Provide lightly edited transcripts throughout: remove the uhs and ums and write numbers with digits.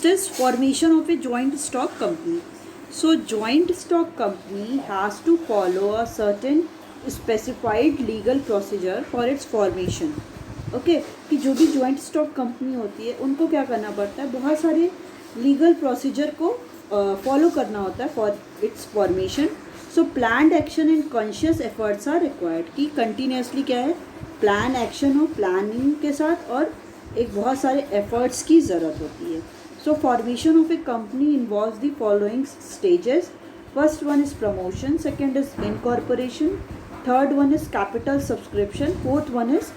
First is formation of a joint stock company. So joint stock company has to follow a certain specified legal procedure for its formation. Okay कि जो भी joint stock company होती है उनको क्या करना पड़ता है, बहुत सारे लीगल प्रोसीजर को फॉलो करना होता है for its formation. So planned action and conscious efforts are required कि कंटिन्यूसली क्या है, प्लान एक्शन हो, प्लानिंग के साथ और एक बहुत सारे एफर्ट्स की ज़रूरत होती है. सो formation of a company involves the following stages. First one is promotion, second is incorporation, third one is capital subscription, fourth one is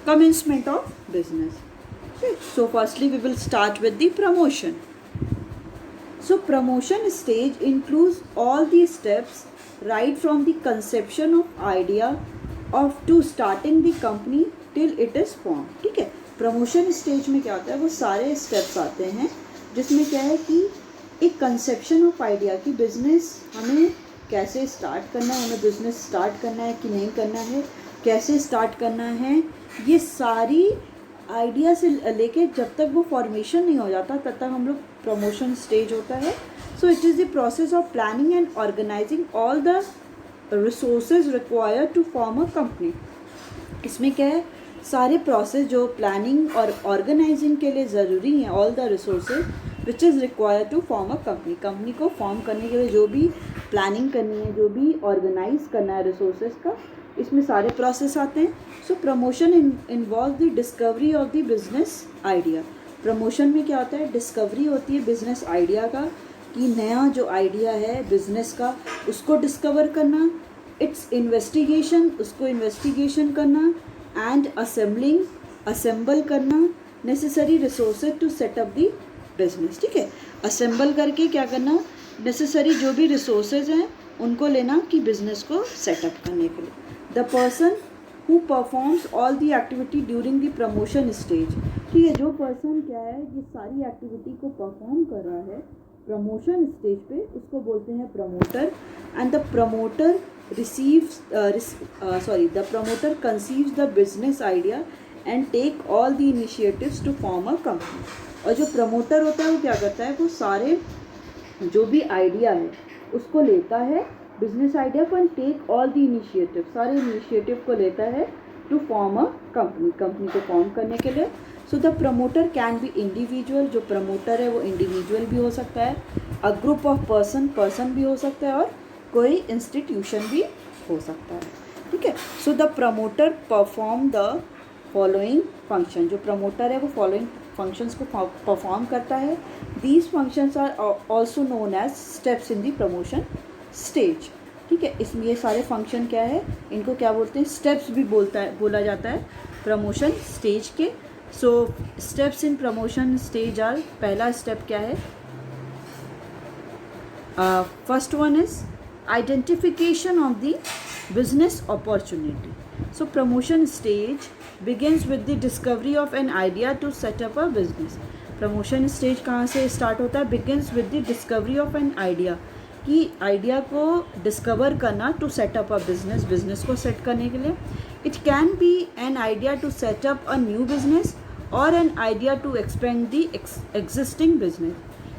commencement of business. Okay. So firstly we will start with the promotion. So promotion stage includes all the steps right from the conception of idea of to starting the company till it is formed. ठीक है, promotion stage में क्या होता है, वो सारे steps आते हैं जिसमें क्या है कि एक conception of idea कि business हमें कैसे start करना है, हमें business start करना है कि नहीं करना है, कैसे स्टार्ट करना है, ये सारी आइडिया से लेके जब तक वो फॉर्मेशन नहीं हो जाता तब तक हम लोग प्रमोशन स्टेज होता है. So it is the process of planning and organising all the resources required to form a company. इसमें क्या है, सारे प्रोसेस जो प्लानिंग और ऑर्गेनाइजिंग के लिए ज़रूरी हैं, all the resources which is required to form a company. Company को फॉर्म करने के लिए जो भी प्लानिंग करनी है, जो भी ऑर्गेनाइज करना है रिसोर्सेज का, इसमें सारे प्रोसेस आते हैं. So promotion involve the discovery of the business idea. Promotion में क्या होता है, डिस्कवरी होती है बिजनेस आइडिया का कि नया जो आइडिया है बिजनेस का उसको डिस्कवर करना. इट्स इन्वेस्टिगेशन, उसको इन्वेस्टिगेशन करना, एंड असेंबल करना necessary resources to set up the business. ठीक है, असेंबल करके क्या करना, नेसेसरी जो भी रिसोर्सेज हैं उनको लेना कि बिजनेस को सेटअप करने के लिए. The person who performs all the activity during the promotion stage. ठीक है, जो पर्सन क्या है ये सारी एक्टिविटी को परफॉर्म कर रहा है प्रमोशन स्टेज पे, उसको बोलते हैं promoter. And the promoter the promoter conceives the business idea and take all the initiatives to form a company. और जो प्रमोटर होता है वो क्या करता है, वो सारे जो भी आइडिया है उसको लेता है, बिजनेस आइडिया को, and take all the initiative, सारे इनिशिएटिव को लेता है to form a company, company को फॉर्म करने के लिए. So the promoter can be individual, जो प्रमोटर है वो इंडिविजुअल भी हो सकता है, अ ग्रुप ऑफ पर्सन भी हो सकता है, और कोई इंस्टीट्यूशन भी हो सकता है. ठीक है, so the promoter perform the following function. जो प्रमोटर है वो फॉलोइंग फंक्शंस को परफॉर्म करता है. These functions are also known as steps in the promotion stage. ठीक है, इसमें ये सारे फंक्शन क्या है, इनको क्या बोलते हैं, स्टेप्स भी बोला जाता है प्रमोशन स्टेज के. So steps in promotion stage are, पहला स्टेप क्या है, first one is identification of the business opportunity. So promotion stage begins with the discovery of an idea to set up a business. Promotion stage कहाँ से start होता है, begins with the discovery of an idea, कि idea को discover करना to set up a business, business को set करने के लिए. It can be an idea to set up a new business और an idea to expand the existing business.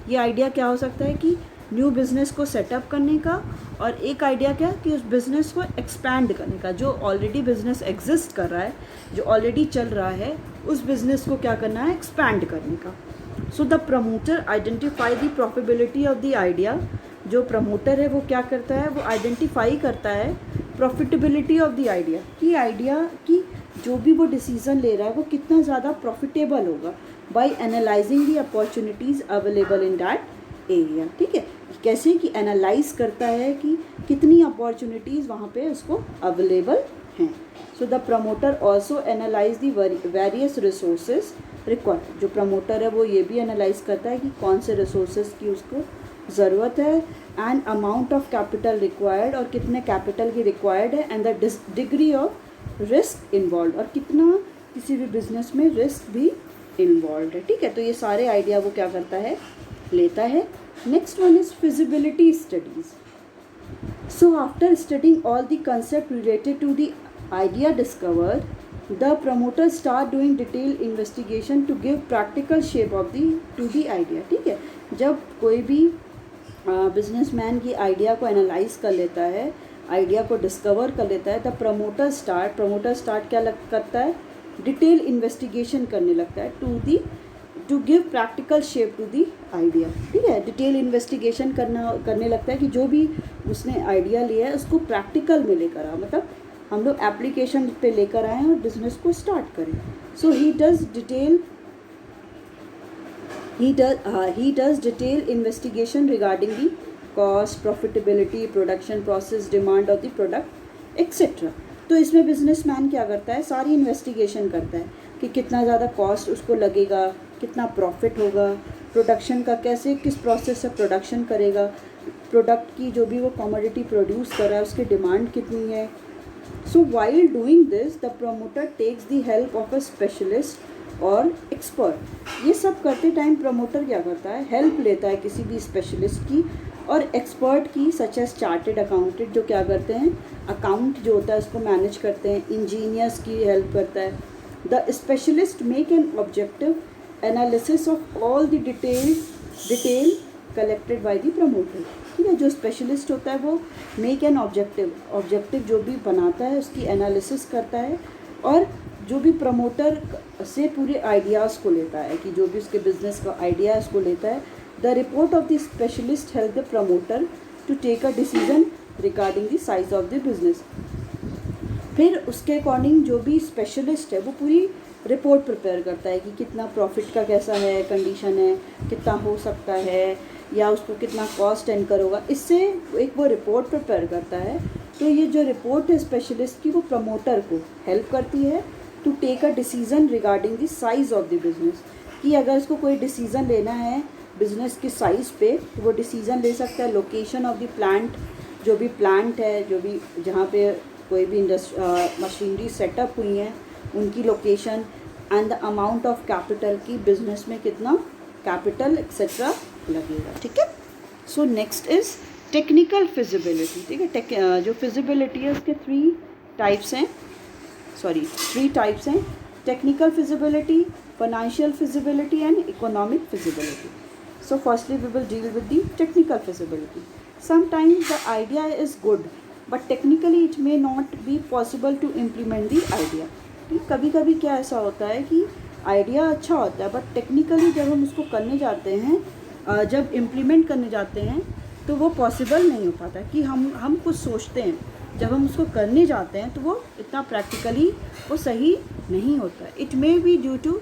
ये idea क्या हो सकता है कि न्यू बिज़नेस को सेटअप करने का, और एक आइडिया क्या कि उस बिज़नेस को एक्सपैंड करने का, जो ऑलरेडी बिज़नेस एग्जिस्ट कर रहा है, जो ऑलरेडी चल रहा है, उस बिज़नेस को क्या करना है, एक्सपैंड करने का. सो the promoter identify the profitability of the idea. जो प्रमोटर है वो क्या करता है, वो आइडेंटिफाई करता है प्रॉफिटेबिलिटी ऑफ द आइडिया, कि आइडिया की जो भी वो डिसीज़न ले रहा है वो कितना ज़्यादा प्रॉफिटेबल होगा, by analysing the opportunities available in that area. ठीक है, कैसे कि एनालाइज करता है कि कितनी अपॉर्चुनिटीज़ वहाँ पे उसको अवेलेबल हैं. सो the promoter also analyse the various resources required. जो प्रमोटर है वो ये भी एनालाइज करता है कि कौन से रिसोर्सेज की उसको ज़रूरत है, and amount of capital required, और कितने कैपिटल की रिक्वायर्ड है, and the degree of risk involve, और कितना किसी भी बिजनेस में रिस्क भी इन्वॉल्व है. ठीक है, तो ये सारे आइडिया वो क्या करता है, लेता है. Next one is feasibility studies. So after studying all the concept related to the idea discovered, the promoter start doing detail investigation to give practical shape of the to the idea. ठीक है, जब कोई भी businessman की idea को analyse कर लेता है, आइडिया को डिस्कवर कर लेता है, द प्रमोटर स्टार्ट क्या करता है, डिटेल इन्वेस्टिगेशन करने लगता है to give practical shape to the idea. ठीक है, डिटेल इन्वेस्टिगेशन करने लगता है कि जो भी उसने आइडिया लिया है उसको प्रैक्टिकल में लेकर आओ, मतलब हम लोग एप्लीकेशन पे लेकर आएँ और बिजनेस को स्टार्ट करें। सो ही does detailed investigation regarding the cost, profitability, production process, demand of the product etc. तो इसमें बिजनेसमैन क्या करता है, सारी इन्वेस्टिगेशन करता है कि कितना ज़्यादा कॉस्ट उसको लगेगा, कितना प्रॉफिट होगा, प्रोडक्शन का कैसे किस प्रोसेस से प्रोडक्शन करेगा, प्रोडक्ट की जो भी वो कमोडिटी प्रोड्यूस कर रहा है उसकी डिमांड कितनी है। So while doing this the promoter takes the help of a specialist और एक्सपर्ट। ये सब करते टाइम प्रमोटर क्या करता है, हेल्प लेता है किसी भी स्पेशलिस्ट की और एक्सपर्ट की, सच एज चार्टेड अकाउंटेंट जो क्या करते हैं, अकाउंट जो होता है उसको मैनेज करते हैं, इंजीनियर्स की हेल्प करता है। The specialist make an objective analysis of all the detail collected by the promoter. ठीक है, जो स्पेशलिस्ट होता है वो मेक एन ऑब्जेक्टिव जो भी बनाता है उसकी एनालिसिस करता है और जो भी प्रमोटर से पूरे आइडियाज़ को लेता है कि जो भी उसके बिजनेस का आइडिया है उसको लेता है। The report of the specialist help the promoter to take a decision regarding the size of the business. फिर उसके अकॉर्डिंग जो भी स्पेशलिस्ट है वो पूरी रिपोर्ट प्रिपेयर करता है कि कितना प्रॉफिट का कैसा है कंडीशन है, कितना हो सकता है या उसको कितना कॉस्ट एनकर होगा, इससे एक वो रिपोर्ट प्रिपेयर करता है। तो ये जो रिपोर्ट है स्पेशलिस्ट की वो प्रमोटर को हेल्प करती है to take a decision regarding the size of the business, कि अगर इसको कोई डिसीज़न लेना है बिज़नेस की साइज़ पे तो वो डिसीज़न ले सकता है। लोकेशन ऑफ द प्लांट, जो भी प्लांट है, जो भी जहाँ पे कोई भी मशीनरी सेटअप हुई हैं उनकी location and the amount of capital की बिज़नेस में कितना कैपिटल एक्सेट्रा लगेगा। ठीक है, so next is technical feasibility. ठीक है, जो फिजिबिलिटी है उसके थ्री टाइप्स हैं, technical feasibility, financial feasibility and economic feasibility. So firstly we will deal with the technical feasibility. Sometimes the idea is good but technically it may not be possible to implement the idea. कभी कभी क्या ऐसा होता है कि idea अच्छा होता है बट टेक्निकली जब हम उसको करने जाते हैं, जब इम्प्लीमेंट करने जाते हैं तो वो पॉसिबल नहीं हो पाता कि हम कुछ सोचते हैं, जब हम उसको करने जाते हैं तो वो इतना प्रैक्टिकली वो सही नहीं होता है। It may be due to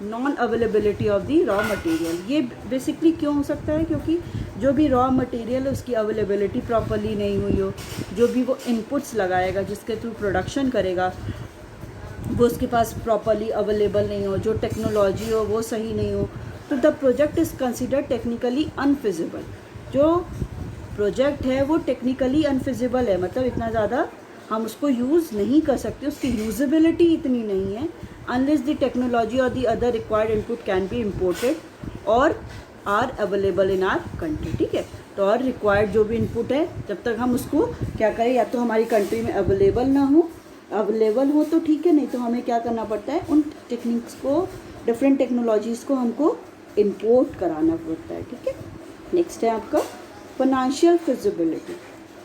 non availability of the raw material. ये बेसिकली क्यों हो सकता है, क्योंकि जो भी रॉ मटेरियल है उसकी अवेलेबिलिटी प्रॉपरली नहीं हुई हो, जो भी वो इनपुट्स लगाएगा जिसके थ्रू प्रोडक्शन करेगा वो उसके पास प्रॉपरली अवेलेबल नहीं हो, जो टेक्नोलॉजी हो वो सही नहीं हो, तो the project is considered technically unfeasible. जो प्रोजेक्ट है वो टेक्निकली अनफिजिबल है, मतलब इतना ज़्यादा हम उसको यूज़ नहीं कर सकते, उसकी यूजेबिलिटी इतनी नहीं है unless the technology or the other required input can be imported or are available in our country। ठीक है, तो और रिक्वायर्ड जो भी इनपुट है जब तक हम उसको क्या करें, या तो हमारी कंट्री में अवेलेबल हो तो ठीक है, नहीं तो हमें क्या करना पड़ता है, उन टेक्निक्स को, डिफरेंट टेक्नोलॉजीज़ को हमको इम्पोर्ट कराना पड़ता है। ठीक है, नेक्स्ट है आपका financial feasibility.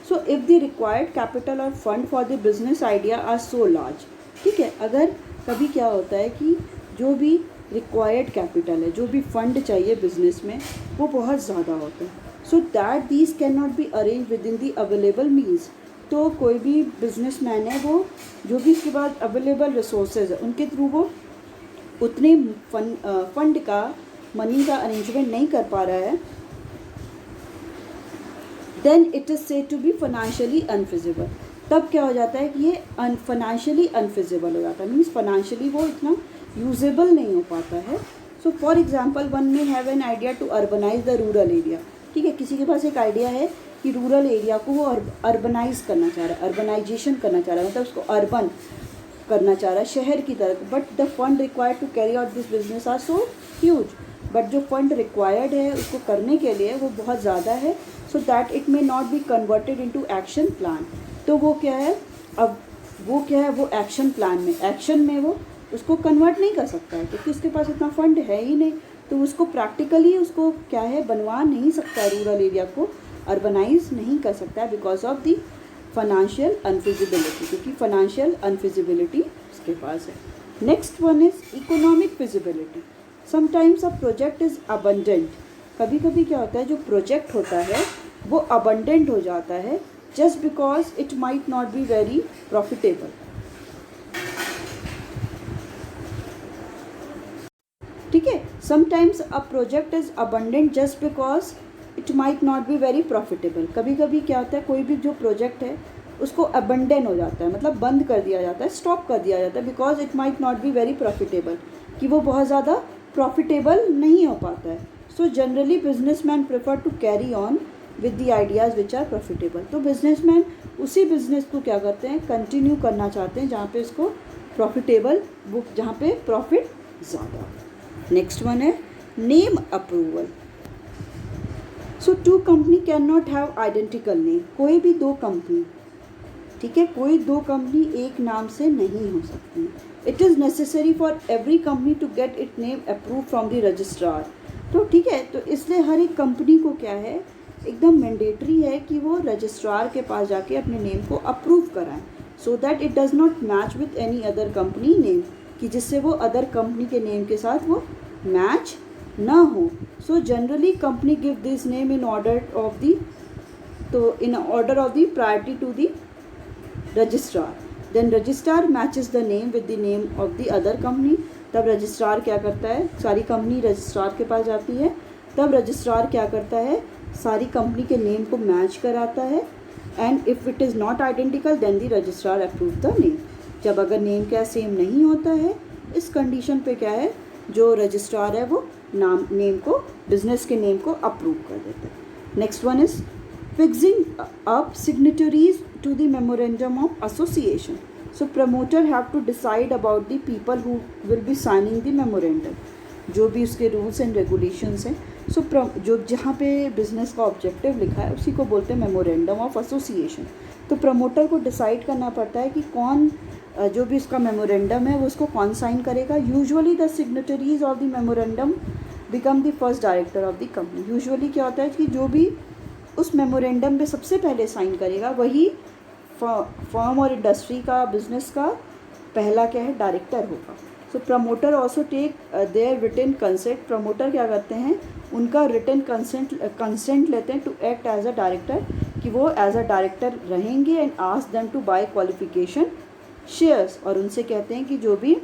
So if the required capital और fund for the business idea are so large. ठीक है, अगर कभी क्या होता है कि जो भी रिक्वायर्ड कैपिटल है, जो भी फंड चाहिए बिजनेस में वो बहुत ज़्यादा होता है, so that these can not be arrange with in the available means. तो कोई भी बिजनेसमैन है वो जो भी इसके बाद अवेलेबल रिसोर्सेज है उनके थ्रू वो उतने फंड का, मनी का अरेंजमेंट नहीं कर पा रहा है, then it is said to be financially unfeasible. तब क्या हो जाता है कि ये फाइनेंशियली अनफिजिबल हो जाता है, मीन्स फाइनेंशियली वो इतना यूजेबल नहीं हो पाता है। So for example one may have an idea to urbanise the rural area. ठीक है, किसी के पास एक आइडिया है कि रूरल एरिया को वो अर्बनाइज करना चाह रहा है, अर्बनाइजेशन करना चाह रहा है, मतलब उसको अर्बन करना चाह रहा है, शहर की तरफ। But the fund required to carry out this business are so huge. But जो फंड रिक्वायर्ड है उसको करने के लिए वो बहुत ज़्यादा है, so that it may not be converted into action plan. तो वो क्या है, अब वो क्या है, वो एक्शन प्लान में, एक्शन में वो उसको कन्वर्ट नहीं कर सकता है क्योंकि उसके पास इतना फंड है ही नहीं। तो उसको प्रैक्टिकली उसको क्या है, बनवा नहीं सकता है, रूरल एरिया को अर्बनाइज नहीं कर सकता है बिकॉज ऑफ दी फाइनेंशियल अनफिजिबिलिटी, क्योंकि फाइनेंशियल अनफिजिबिलिटी उसके पास है। Next one is economic feasibility. Sometimes a project is abundant. कभी कभी क्या होता है, जो प्रोजेक्ट होता है वो अबंडेंट हो जाता है just because it might not be very profitable. ठीक है, sometimes a project is abundant just because it might not be very profitable. कभी कभी क्या होता है, कोई भी जो प्रोजेक्ट है उसको अबंडन हो जाता है, मतलब बंद कर दिया जाता है, स्टॉप कर दिया जाता है because it might not be very profitable, कि वो बहुत ज़्यादा प्रॉफिटेबल नहीं हो पाता है। So generally businessman prefer to carry on with the ideas which are profitable. तो बिजनेसमैन उसी बिजनेस को क्या करते हैं, कंटिन्यू करना चाहते हैं जहाँ पे इसको प्रॉफिटेबल, बुक जहाँ पे प्रॉफिट ज़्यादा। नेक्स्ट वन है name approval. So two company can not have identical name. कोई भी दो कंपनी, ठीक है, कोई दो कंपनी एक नाम से नहीं हो सकती। It is necessary for every company to get it name approve from the registrar. तो ठीक है, तो इसलिए हर एक कंपनी को क्या है, एकदम मैंडेटरी है कि वो रजिस्ट्रार के पास जाके अपने नेम को अप्रूव कराएं, सो that it does not match with any other company name, कि जिससे वो अदर कंपनी के नेम के साथ वो मैच ना हो। So generally company give this name in order of the, तो in order of the priority to the registrar. Then registrar matches the name with the name of the other company. तब registrar क्या करता है, सारी company registrar के पास जाती है, तब रजिस्ट्रार क्या करता है, सारी कंपनी के नेम को मैच कराता है। And if it is not identical then the registrar approve the name. जब अगर नेम क्या सेम नहीं होता है, इस कंडीशन पे क्या है, जो रजिस्ट्रार है वो नेम को, बिजनेस के नेम को अप्रूव कर देता है। Next one is fixing up signatories to the memorandum of association. So promoter have to decide about the people who will be signing the memorandum, जो भी उसके रूल्स एंड रेगुलेशंस हैं। सो जो जहाँ पे बिजनेस का ऑब्जेक्टिव लिखा है उसी को बोलते हैं मेमोरेंडम ऑफ एसोसिएशन। तो प्रमोटर को डिसाइड करना पड़ता है कि कौन, जो भी उसका मेमोरेंडम है वो उसको कौन साइन करेगा। Usually the signatories of the memorandum become the first director of the company. Usually क्या होता है कि जो भी उस मेमोरेंडम पे सबसे पहले साइन करेगा वही फर्म और इंडस्ट्री का, बिजनेस का पहला क्या है, डायरेक्टर होगा। So promoter also take their written consent. Promoter क्या करते हैं, उनका रिटन कंसेंट लेते हैं to act as a director, कि वो एज अ डायरेक्टर रहेंगे। And ask them to buy qualification shares, और उनसे कहते हैं कि जो भी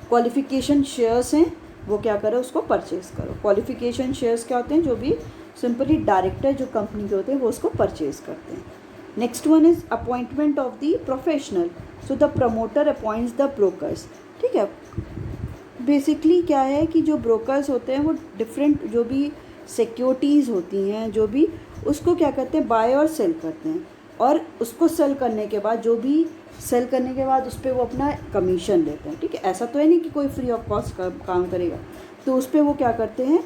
क्वालिफिकेशन शेयर्स हैं वो क्या करो, उसको परचेज करो। क्वालिफिकेशन शेयर्स क्या होते हैं, जो भी सिंपली डायरेक्टर जो कंपनी के होते हैं वो उसको परचेज करते हैं। Next one is appointment of the professional. So the promoter appoints the brokers. ठीक है, बेसिकली क्या है कि जो ब्रोकर्स होते हैं वो डिफरेंट, जो भी सिक्योरिटीज़ होती हैं, जो भी उसको क्या करते हैं, बाय और सेल करते हैं। और उसको सेल करने के बाद, जो भी सेल करने के बाद उस पर वो अपना कमीशन लेते हैं। ठीक है, ऐसा तो है नहीं कि कोई फ्री ऑफ कॉस्ट काम करेगा, तो उस पर वो क्या करते हैं,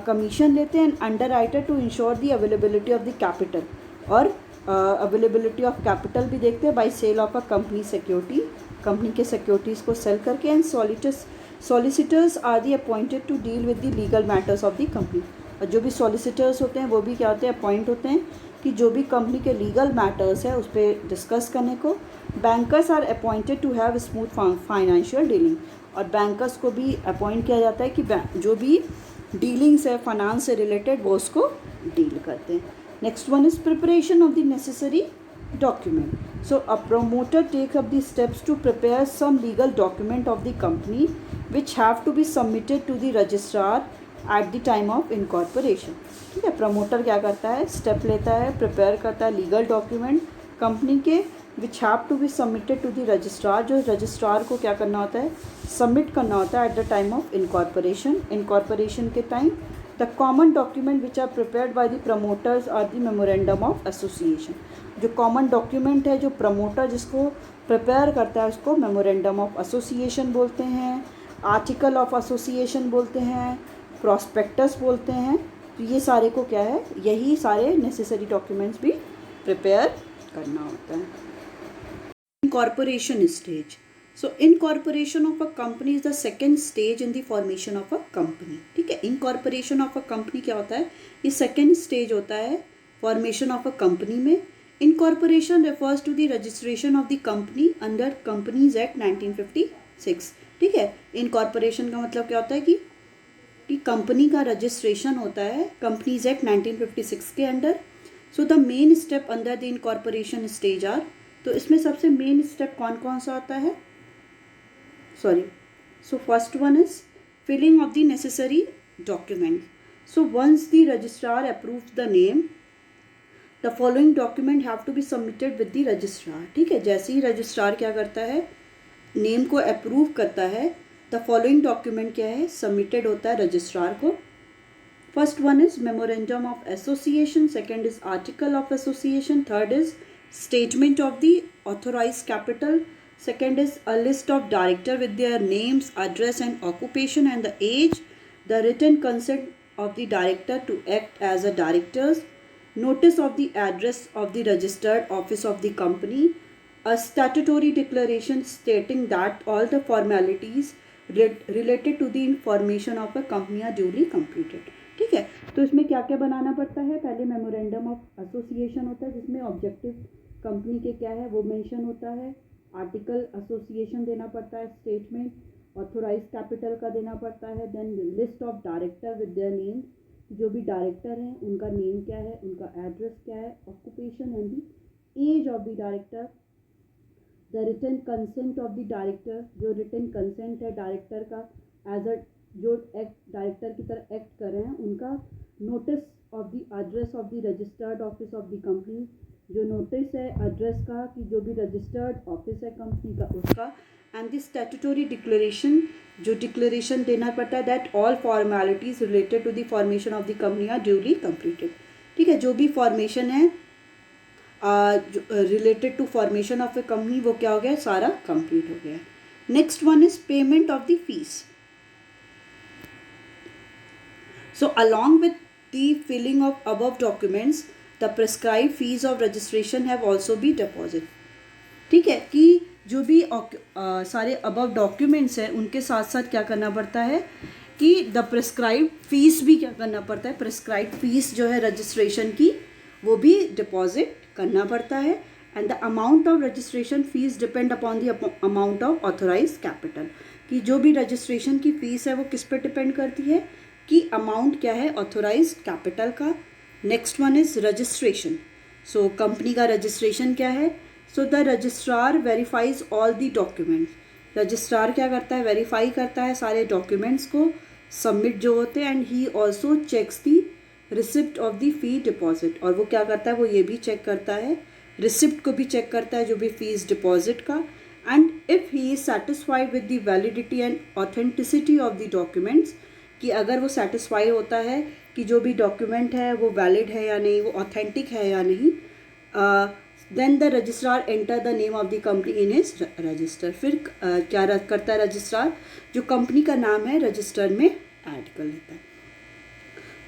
कमीशन लेते हैं। Underwriter to insure the availability of the capital, और अवेलेबिलिटी ऑफ कैपिटल भी देखते हैं by sale of a company security, company के सिक्योरिटीज़ को सेल करके। And solicitors are the appointed to deal with the legal matters of the company. और जो भी सॉलिसिटर्स होते हैं वो भी क्या होते हैं, अपॉइंट होते हैं कि जो भी कंपनी के लीगल मैटर्स है उस पर डिस्कस करने को। Bankers are appointed to have smooth financial dealing, और बैंकर्स को भी अपॉइंट किया जाता है कि जो भी डीलिंग्स है फाइनेंस से रिलेटेड वो उसको डील करते हैं। Next one is preparation of the necessary document. So a promoter takes up the steps to prepare some legal document of the company which have to be submitted to the registrar at the time of incorporation. ठीक है, promoter क्या करता है, step लेता है, prepare करता है legal document company के which have to be submitted to the registrar, जो रजिस्ट्रार को क्या करना होता है, सबमिट करना होता है at the time of incorporation के time. The common document which are prepared by the promoters are the memorandum of association. जो कॉमन डॉक्यूमेंट है जो प्रमोटर जिसको प्रिपेयर करता है उसको मेमोरेंडम ऑफ एसोसिएशन बोलते हैं, आर्टिकल ऑफ एसोसिएशन बोलते हैं, प्रॉस्पेक्टस बोलते हैं। तो ये सारे को क्या है, यही सारे नेसेसरी डॉक्यूमेंट्स भी प्रिपेयर करना होता है। incorporation stage. So incorporation of a company is the second stage in the formation of a company. ठीक है, incorporation of a company क्या होता है, ये second stage होता है formation of a company में. Incorporation refers to the registration of the company under Companies Act 1956. ठीक है, incorporation का मतलब क्या होता है कि कंपनी का रजिस्ट्रेशन होता है कंपनीज एक्ट 1956 के अंडर. So the main step under the incorporation stage are, तो इसमें सबसे मेन स्टेप कौन कौन सा होता है, so first one is filling of the necessary document. So once the registrar approve the name, the following document have to be submitted with the registrar. ठीक है, जैसे ही रजिस्ट्रार क्या करता है, नेम को अप्रूव करता है, द फॉलोइंग डॉक्यूमेंट क्या है, सबमिटेड होता है रजिस्ट्रार को. First one is memorandum of association, second is article of association, third is statement of the authorise capital, second is a list of director with their names, address and occupation and the age, the written consent of the director to act as a directors, notice of the address of the registered office of the company, a statutory declaration stating that all the formalities related to the formation of a company are duly completed. ठीक है, तो इसमें क्या क्या बनाना पड़ता है, पहले memorandum of association होता है जिसमें ऑब्जेक्टिव कंपनी के क्या है वो मेंशन होता है, आर्टिकल एसोसिएशन देना पड़ता है, स्टेटमेंट ऑथोराइज कैपिटल का देना पड़ता है, then list of director with their name, जो भी डायरेक्टर हैं उनका नेम क्या है, उनका एड्रेस क्या है, occupation and the age of the director, the written consent of the director, जो रिटन कंसेंट है डायरेक्टर का एज अ जो एक्ट डायरेक्टर की तरह एक्ट कर रहे हैं उनका, notice of the address of the registered office of the company, जो नोटिस है एड्रेस का कि जो भी रजिस्टर्ड ऑफिस है कंपनी का उसका, एंड द स्टैट्यूटरी डिक्लेरेशन, जो डिक्लेरेशन देना पड़ता है that all formalities related to the formation of the company are duly completed. ठीक है, जो भी फॉर्मेशन है related to formation of a company वो क्या हो गया, सारा कंप्लीट हो गया. Next one is payment of the fees. So along with the filing of above documents the prescribed fees of registration have also be deposit. ठीक है, कि जो भी सारे above documents हैं उनके साथ साथ क्या करना पड़ता है कि the prescribed fees भी क्या करना पड़ता है, prescribed fees जो है registration की वो भी deposit करना पड़ता है. and the amount of registration fees depend upon the amount of authorized capital, कि जो भी registration की फीस है वो किस पे डिपेंड करती है कि अमाउंट क्या है authorized capital का. Next one is registration. So company का रजिस्ट्रेशन क्या है, so the registrar verifies all the documents. Registrar क्या करता है, वेरीफाई करता है सारे डॉक्यूमेंट्स को सबमिट जो होते हैं, and he also checks the receipt of the fee deposit, और वो क्या करता है वो ये भी चेक करता है, रिसिप्ट को भी चेक करता है जो भी फीस डिपॉजिट का. And if he is satisfied with the validity and authenticity of the documents, कि अगर वो सेटिस्फाई होता है कि जो भी डॉक्यूमेंट है वो वैलिड है या नहीं, वो ऑथेंटिक है या नहीं, then the registrar enter the name of the company in his register. फिर क्या करता है रजिस्ट्रार, जो कंपनी का नाम है रजिस्टर में ऐड कर लेता है.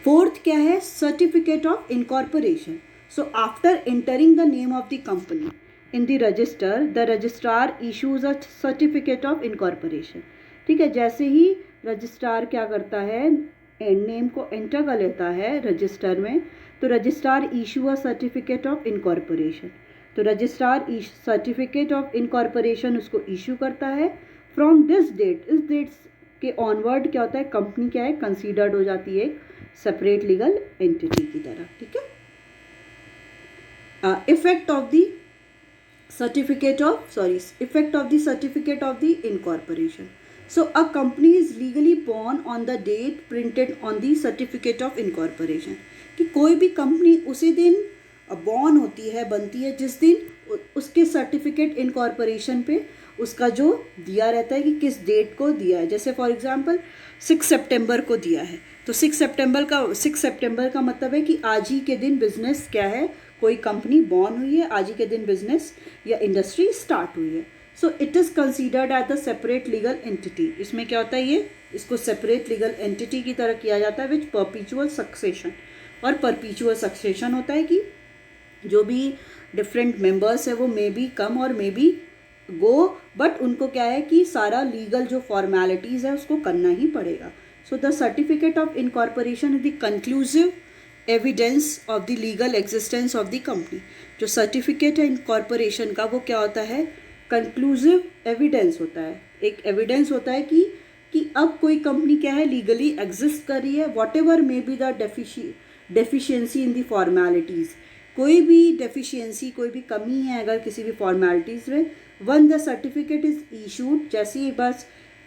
फोर्थ क्या है, certificate of incorporation. So after entering the name of the company in the register, the registrar issues a certificate of incorporation. ठीक है, जैसे ही रजिस्ट्रार क्या करता है, नेम को एंटर कर लेता है रजिस्टर में, तो registrar issue a certificate of incorporation. तो रजिस्ट्रार सर्टिफिकेट ऑफ इनकॉर्पोरेशन उसको इशू करता है. फ्रॉम दिस डेट, इस डेट के ऑनवर्ड क्या होता है, कंपनी क्या है कंसीडर्ड हो जाती है सेपरेट लीगल एंटिटी की तरह. ठीक है, effect of the certificate of the incorporation. So a company is legally born on the date printed on the certificate of incorporation. कि कोई भी कंपनी उसी दिन बॉर्न होती है, बनती है जिस दिन उसके सर्टिफिकेट इनकॉर्पोरेशन पे उसका जो दिया रहता है कि किस डेट को दिया है. जैसे फॉर एग्जांपल 6 सितंबर को दिया है, तो 6 सितंबर का मतलब है कि आज ही के दिन बिजनेस क्या है, कोई कंपनी बॉर्न हुई है, आज ही के दिन बिजनेस या इंडस्ट्री स्टार्ट हुई है. So it is considered as the separate legal entity. इसमें क्या होता है, ये इसको सेपरेट लीगल एंटिटी की तरह किया जाता है विच परपीचुअल सक्सेशन. और परपीचुअल सक्सेशन होता है कि जो भी डिफरेंट मेंबर्स है वो मे बी कम और मे बी गो, बट उनको क्या है कि सारा लीगल जो फॉर्मेलिटीज़ है उसको करना ही पड़ेगा. So the certificate of incorporation is the conclusive evidence of the legal existence of the company. जो सर्टिफिकेट है इनकॉर्पोरेशन का वो क्या होता है, कंक्लूसिव एविडेंस होता है. एक एविडेंस होता है कि अब कोई कंपनी क्या है, लीगली एग्जिस्ट कर रही है. What ever may be the deficiency in the formalities, कोई भी डेफिशिएंसी, कोई भी कमी है अगर किसी भी फॉर्मेलिटीज़ में, once the certificate is issued, जैसे ही बस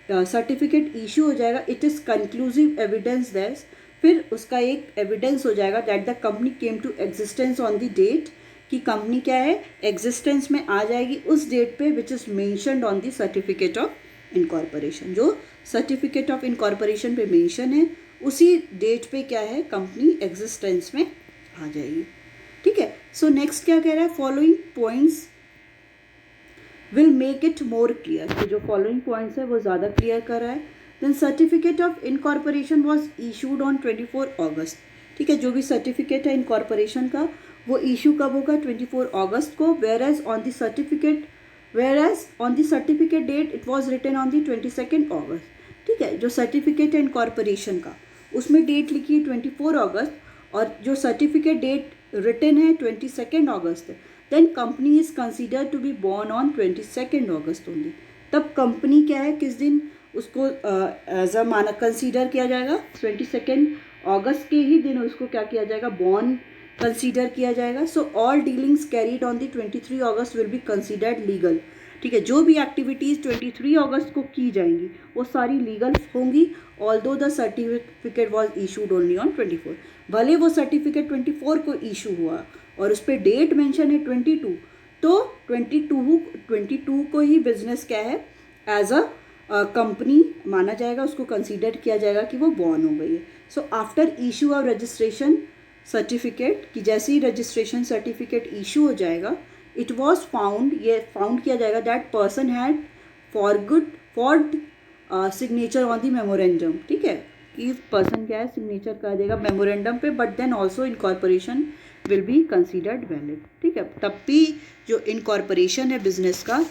सर्टिफिकेट इशू हो जाएगा, it is conclusive evidence that, फिर उसका एक एविडेंस हो जाएगा that the company came to existence on the date, कि कंपनी क्या है, एग्जिस्टेंस में आ जाएगी उस डेट पे which is mentioned on the certificate of incorporation. जो सर्टिफिकेट ऑफ इनकॉर्पोरेशन पे मेंशन है उसी डेट पे क्या है, कंपनी एग्जिस्टेंस में आ जाएगी. ठीक है. सो नेक्स्ट क्या कह रहा है, following points will make it more clear. तो जो फॉलोइंग पॉइंट्स है वो ज़्यादा क्लियर कर रहा है. Then certificate of incorporation was issued on 24 August. ठीक है. जो भी सर्टिफिकेट है इनकॉर्पोरेशन का वो इशू कब होगा, 24 अगस्त को. Whereas on the certificate date it was written on the 22 August. ठीक है. जो सर्टिफिकेट है इनकॉर्पोरेशन का उसमें डेट लिखी है 24 अगस्त, और जो सर्टिफिकेट डेट रिटन है 22 अगस्त है. Then company is considered to be born on 22 August only. तब कंपनी क्या है, किस दिन उसको एज अ माना कंसीडर किया जाएगा, 22 अगस्त के ही दिन उसको क्या किया जाएगा, बॉर्न कंसीडर किया जाएगा. So all dealings carried on the 23 August will be considered legal. ठीक है. जो भी एक्टिविटीज़ 23 अगस्त को की जाएंगी वो सारी लीगल होंगी, although the certificate was issued only on 24. भले वो सर्टिफिकेट 24 को इशू हुआ और उस पर डेट मेंशन है 22, तो 22 को ही बिजनेस क्या है, एज अ कंपनी माना जाएगा, उसको कंसीडर किया जाएगा कि वो बॉर्न हो गई है. So after issue of registration certificate, कि जैसे ही रजिस्ट्रेशन सर्टिफिकेट इशू हो जाएगा, इट वॉज फाउंड, ये फाउंड किया जाएगा that person had forged signature on the memorandum. ठीक है. कि पर्सन क्या है, सिग्नेचर कर देगा मेमोरेंडम पे, but then also incorporation will be considered valid. ठीक है. तब भी जो इनकॉर्पोरेशन है बिजनेस का,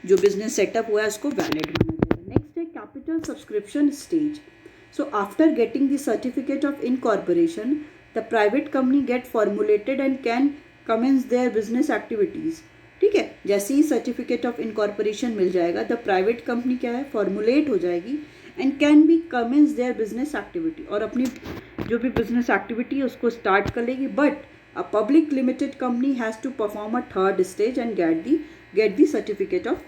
जो बिजनेस सेटअप हुआ है, उसको वैलिड माना जाएगा. नेक्स्ट है capital subscription stage. So after getting the certificate of incorporation, the private company get formulated and can commence their business activities. ठीक है. जैसे ही सर्टिफिकेट ऑफ इनकॉर्पोरेशन मिल जाएगा, द प्राइवेट कंपनी क्या है, फॉर्मुलेट हो जाएगी and can be commence their business activity, और अपनी जो भी बिजनेस एक्टिविटी है उसको स्टार्ट कर लेगी. But a public limited company has to perform a third stage and get the certificate of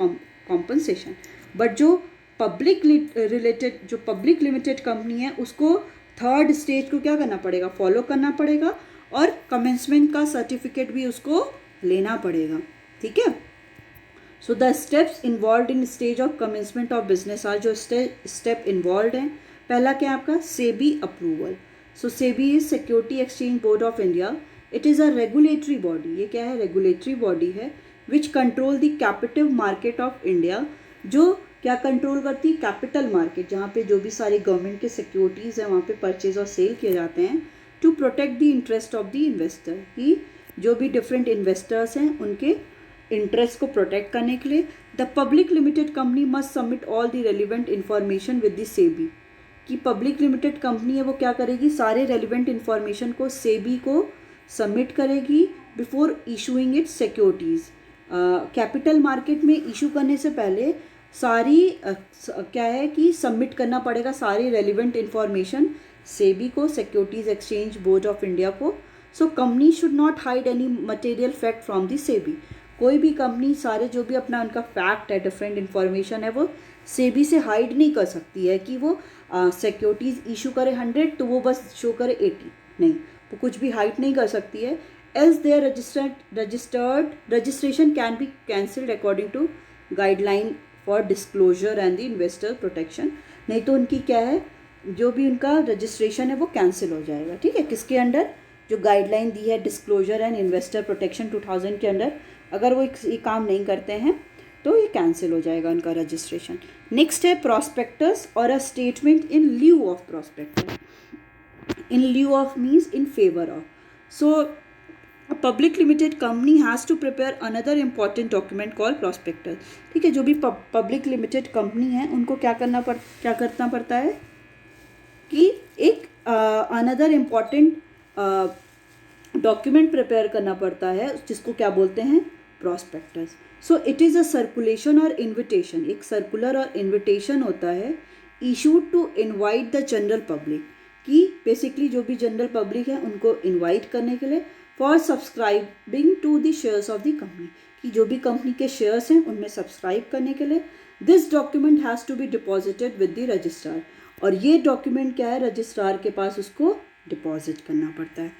compensation. But जो पब्लिक लिमिटेड कंपनी है उसको थर्ड स्टेज को क्या करना पड़ेगा, फॉलो करना पड़ेगा, और कमेंसमेंट का सर्टिफिकेट भी उसको लेना पड़ेगा. ठीक है. So the steps involve in stage of commencement of business are, जो स्टेप इन्वॉल्व हैं, पहला क्या है आपका, SEBI approval. So SEBI is security exchange board of India. It is a regulatory body. ये क्या है, रेगुलेटरी बॉडी है which control the capital market of India. जो क्या कंट्रोल करती है, कैपिटल मार्केट, जहाँ पे जो भी सारी गवर्नमेंट के सिक्योरिटीज़ हैं वहाँ पे परचेज और सेल किए जाते हैं, to protect the interest of the investor, कि जो भी डिफरेंट इन्वेस्टर्स हैं उनके इंटरेस्ट को प्रोटेक्ट करने के लिए. The public limited company must submit all the relevant information with the SEBI. कि पब्लिक लिमिटेड कंपनी है वो क्या करेगी, सारे रेलिवेंट इन्फॉर्मेशन को सेबी को सबमिट करेगी before issuing it's securities. Capital market में इशू करने से पहले सारी क्या है कि सबमिट करना पड़ेगा सारी रेलिवेंट इन्फॉर्मेशन सेबी को, securities exchange board of India को. So company should not hide any material fact from the SEBI. कोई भी कंपनी सारे जो भी अपना उनका फैक्ट है, डिफरेंट इन्फॉर्मेशन है, वो सेबी से हाइड नहीं कर सकती है कि वो सिक्योरिटीज़ इशू करे 100 तो वो बस शो करे 80. नहीं, वो कुछ भी हाइड नहीं कर सकती है. Else their registration can be cancelled according to guideline for disclosure and the investor protection. नहीं तो उनकी क्या है, जो भी उनका रजिस्ट्रेशन है वो कैंसिल हो जाएगा. ठीक है. किसके अंडर, जो गाइडलाइन दी है डिस्क्लोजर एंड इन्वेस्टर प्रोटेक्शन 2000 के अंडर, अगर वो ये काम नहीं करते हैं तो ये कैंसिल हो जाएगा उनका रजिस्ट्रेशन. नेक्स्ट है प्रॉस्पेक्टस और a statement in lieu of prospectus. In lieu of means in favour of. So public limited company has to prepare another important document call prospectus. ठीक है, जो भी पब्लिक लिमिटेड कंपनी है उनको क्या करना पड़ता है कि एक अनदर इम्पॉर्टेंट डॉक्यूमेंट प्रिपेयर करना पड़ता है, जिसको क्या बोलते हैं, prospectus. So it is a circulation और इन्विटेशन, एक सर्कुलर और इन्विटेशन होता है issued to invite the general public, कि बेसिकली जो भी जनरल पब्लिक है उनको इनवाइट करने के लिए, for subscribing to the shares of the company, कि जो भी कंपनी के शेयर्स हैं उनमें सब्सक्राइब करने के लिए। This document has to be deposited with the registrar, और ये डॉक्यूमेंट क्या है, रजिस्ट्रार के पास उसको डिपॉजिट करना पड़ता है।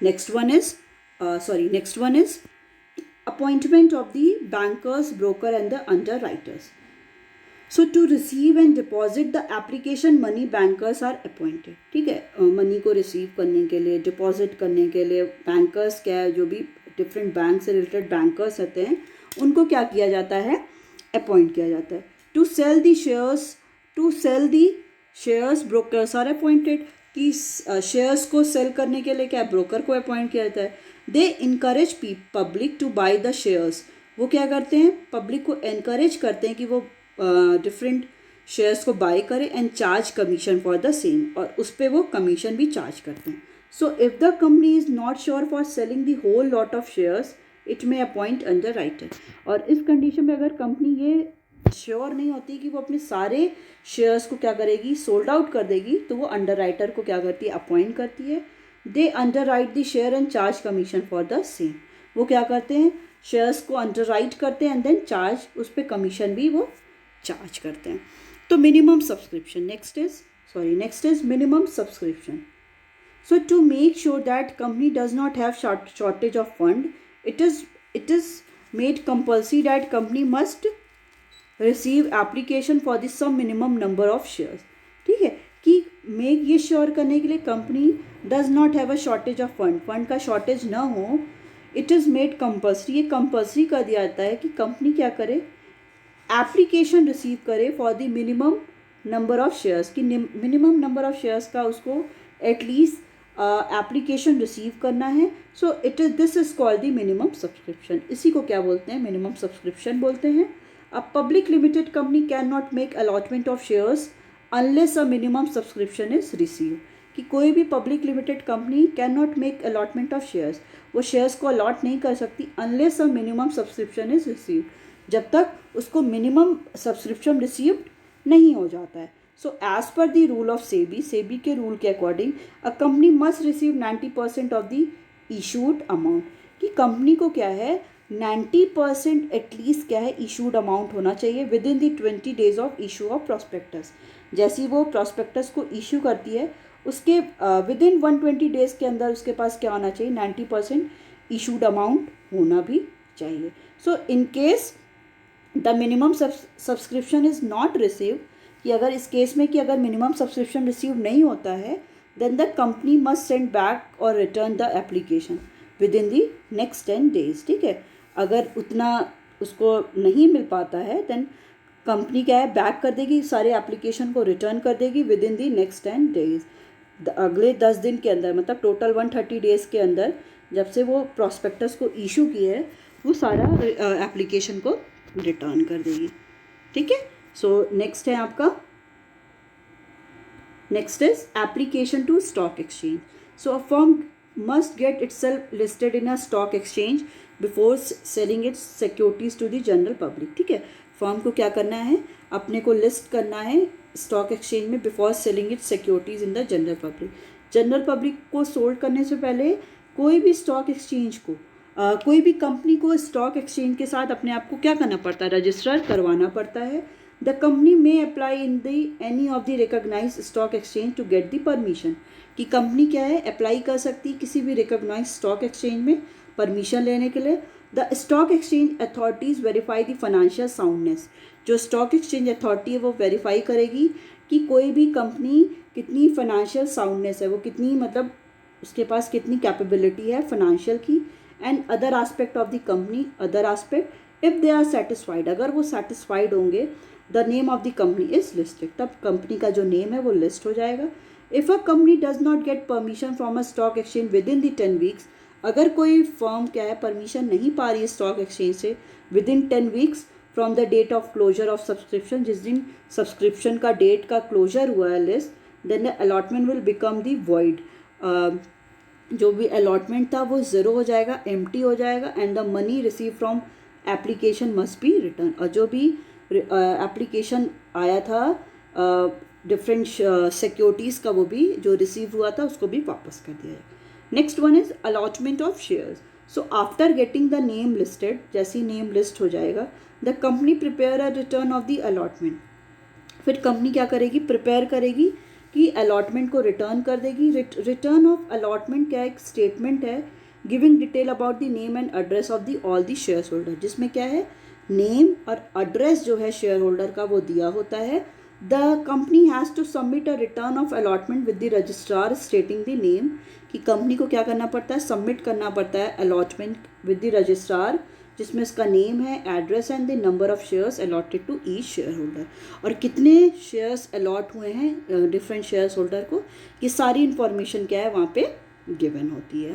Next one is appointment of the bankers, broker and the underwriters. So to receive and deposit the application money, bankers are appointed. ठीक है, मनी को रिसीव करने के लिए, डिपॉजिट करने के लिए बैंकर्स क्या है, जो भी डिफरेंट बैंक से रिलेटेड बैंकर्स रहते हैं उनको क्या किया जाता है, अपॉइंट किया जाता है। To sell the shares brokers are appointed, कि शेयर्स को सेल करने के लिए क्या ब्रोकर को अपॉइंट किया जाता है। They encourage public to buy the shares, वो क्या करते हैं, पब्लिक को इनकरेज करते हैं कि वो डिफरेंट शेयर्स को बाय करें, and charge commission for the same, और उस पर वो कमीशन भी चार्ज करते हैं। So if the company is not sure for selling the whole lot of shares, it may appoint underwriter. और इस कंडीशन में अगर कंपनी ये श्योर नहीं होती कि वो अपने सारे शेयर्स को क्या करेगी, सोल्ड आउट कर देगी, तो वो अंडरराइटर को क्या करती है, अपॉइंट करती है। They underwrite the share and charge commission for the same, वो क्या करते हैं, शेयर्स को अंडरराइट करते हैं एंड देन चार्ज, उस पर कमीशन भी वो चार्ज करते हैं। तो minimum subscription, next is minimum subscription. So to make sure that company does not have shortage of fund, it is made compulsory that company must receive application for the some minimum number of shares. ठीक है, कि make ये sure करने के लिए company does not have a shortage of fund का shortage ना हो, इट इज़ मेड कंपल्सरी, ये कंपल्सरी कर दिया जाता है कि कंपनी क्या करे, एप्लीकेशन रिसीव करे for the minimum number of shares, कि मिनिमम नंबर ऑफ शेयर्स का उसको एटलीस्ट एप्लीकेशन रिसीव करना है। So this is called the minimum subscription, इसी को क्या बोलते हैं, मिनिमम सब्सक्रिप्शन बोलते हैं। अ public limited company can not make allotment of shares unless a minimum subscription is receive, कि कोई भी public limited company can not make allotment of shares, वो शेयर्स को अलॉट नहीं कर सकती unless a minimum subscription is receive, जब तक उसको मिनिमम सब्सक्रिप्शन रिसीव्ड नहीं हो जाता है। So as per the rule of SEBI के रूल के according a company must receive 90% of the issued amount, कि कंपनी को क्या है 90% एटलीस्ट क्या है इशूड अमाउंट होना चाहिए with in the 20 days of issue of prospectus. जैसी वो प्रॉस्पेक्टस को इशू करती है उसके विद इन 120 days के अंदर उसके पास क्या होना चाहिए, 90% इशूड अमाउंट होना भी चाहिए। So in case the minimum subscription is not receive, कि अगर इस केस में कि अगर मिनिमम सब्सक्रिप्शन रिसीव नहीं होता है, then the company must send back और return the application within the next 10 days। ठीक है, अगर उतना उसको नहीं मिल पाता है देन कंपनी क्या है, बैक कर देगी, सारे एप्लीकेशन को रिटर्न कर देगी with in the next 10 days। अगले 10 दिन के अंदर, मतलब टोटल 130 days के अंदर, जब से वो प्रॉस्पेक्टस को इशू किए है वो सारा एप्लीकेशन को रिटर्न कर देगी। ठीक है, सो नेक्स्ट है आपका, next is application to stock exchange. So a firm must get itself listed in a stock exchange before selling its securities to the general public. ठीक है, फर्म को क्या करना है, अपने को लिस्ट करना है स्टॉक एक्सचेंज में before selling its securities in the general public. General public को सोल्ड करने से पहले कोई भी स्टॉक एक्सचेंज को कोई भी कंपनी को स्टॉक एक्सचेंज के साथ अपने आप को क्या करना पड़ता है, रजिस्टर करवाना पड़ता है। द कंपनी में apply in the any of the recognised stock exchange to get the permission, कि कंपनी क्या है अप्लाई कर सकती है किसी भी रिकॉग्नाइज्ड स्टॉक एक्सचेंज में परमिशन लेने के लिए। The stock exchange authorities verify the financial soundness, जो स्टॉक एक्सचेंज अथॉरिटी है वो वेरीफाई करेगी कि कोई भी कंपनी कितनी फाइनेंशियल साउंडनेस है, वो कितनी मतलब उसके पास कितनी कैपेबिलिटी है फाइनेंशियल की, and other aspect of the company, other aspect if they are satisfied, अगर वो सेटिस्फाइड होंगे the name of the company is listed, तब कंपनी का जो नेम है वो लिस्ट हो जाएगा। If a company does not get permission from a stock exchange within the 10 weeks, अगर कोई फर्म क्या है परमिशन नहीं पा रही है स्टॉक एक्सचेंज से within 10 weeks from the date of closure of subscription, जिस दिन सब्सक्रिप्शन का डेट का क्लोजर हुआ है list, then the allotment will become the void. जो भी अलॉटमेंट था वो ज़ीरो हो जाएगा, एम्प्टी हो जाएगा, and the money receive from application must be return. और जो भी एप्लीकेशन आया था डिफरेंट सिक्योरिटीज़ का वो भी जो रिसीव हुआ था उसको भी वापस कर दिया जाए। Next one is allotment of shares. So after getting the name listed, जैसे ही नेम लिस्ट हो जाएगा, the company prepare a return of the allotment. फिर कंपनी क्या करेगी, प्रिपेयर करेगी कि अलॉटमेंट को रिटर्न कर देगी। रिटर्न ऑफ अलॉटमेंट क्या एक स्टेटमेंट है giving detail about the name and address of the all the share holder, जिसमें क्या है नेम और एड्रेस जो है शेयर होल्डर का वो दिया होता है। The company has to submit a return of allotment with the registrar stating the name, कि कंपनी को क्या करना पड़ता है, सबमिट करना पड़ता है अलॉटमेंट विद द रजिस्ट्रार, जिसमें इसका नेम है, address and the number of shares allotted to each share holder, और कितने शेयर्स अलॉट हुए हैं डिफरेंट शेयर होल्डर को, ये सारी इन्फॉर्मेशन क्या है वहाँ पे गिवन होती है।